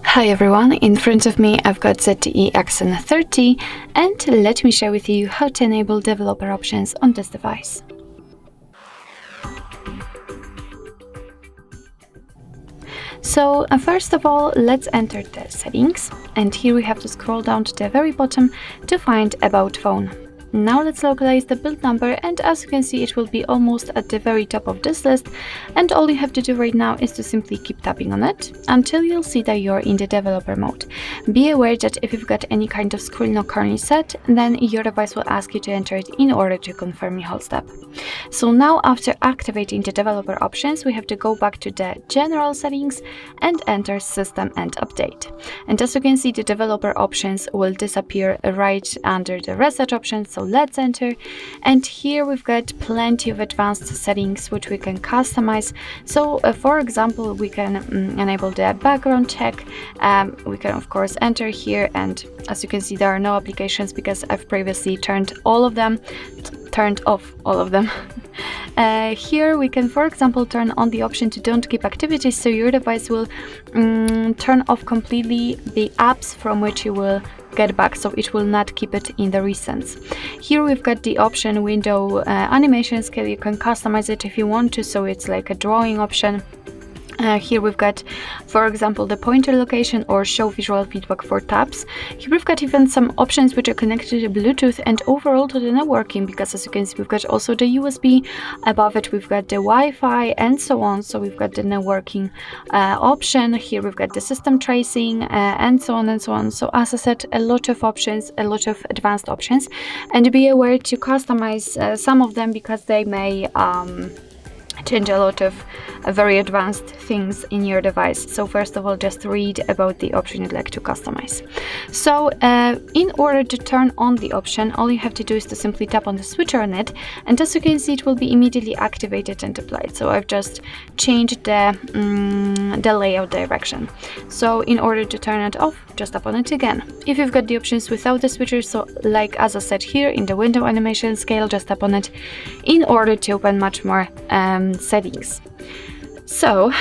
Hi everyone, in front of me I've got ZTE Axon 30 and let me share with you how to enable developer options on this device. So first of all, let's enter the settings, and here we have to scroll down to the very bottom to find About Phone. Now let's localize the build number, and as you can see it will be almost at the very top of this list, and all you have to do right now is to simply keep tapping on it until you'll see that you're in the developer mode. Be aware that if you've got any kind of screen not currently set, then your device will ask you to enter it in order to confirm your whole step. So now after activating the developer options, we have to go back to the general settings and enter system and update. And as you can see, the developer options will disappear right under the reset option. So let's enter, and here we've got plenty of advanced settings which we can customize. So for example, we can enable the background check. We can of course enter here, and as you can see there are no applications because I've previously turned off all of them. Here we can, for example, turn on the option to don't keep activities, so your device will turn off completely the apps from which you will get back, so it will not keep it in the recents. Here we've got the option window animation scale. You can customize it if you want to, so it's like a drawing option. Here we've got, for example, the pointer location or show visual feedback for tabs. Here we've got even some options which are connected to Bluetooth and overall to the networking, because as you can see we've got also the USB. Above it we've got the Wi-Fi and so on, so we've got the networking option. Here we've got the system tracing and so on and so on. So as I said, a lot of options, a lot of advanced options, and be aware to customize some of them because they may change a lot of very advanced things in your device. So first of all, just read about the option you'd like to customize. So in order to turn on the option, all you have to do is to simply tap on the switcher on it, and as you can see it will be immediately activated and applied. So I've just changed the layout direction. So in order to turn it off, just tap on it again. If you've got the options without the switcher, so like as I said here in the window animation scale, just tap on it in order to open much more settings. So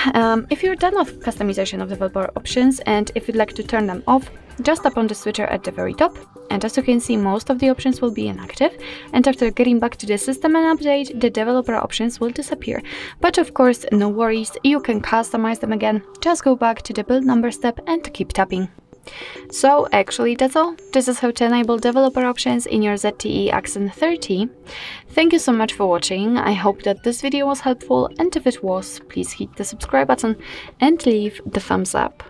if you're done with customization of developer options and if you'd like to turn them off, just tap on the switcher at the very top, and as you can see most of the options will be inactive, and after getting back to the system and update, the developer options will disappear. But of course, no worries, you can customize them again. Just go back to the build number step and keep tapping. So actually that's all. This is how to enable developer options in your ZTE Axon 30. Thank you so much for watching. I hope that this video was helpful, and if it was, please hit the subscribe button and leave the thumbs up.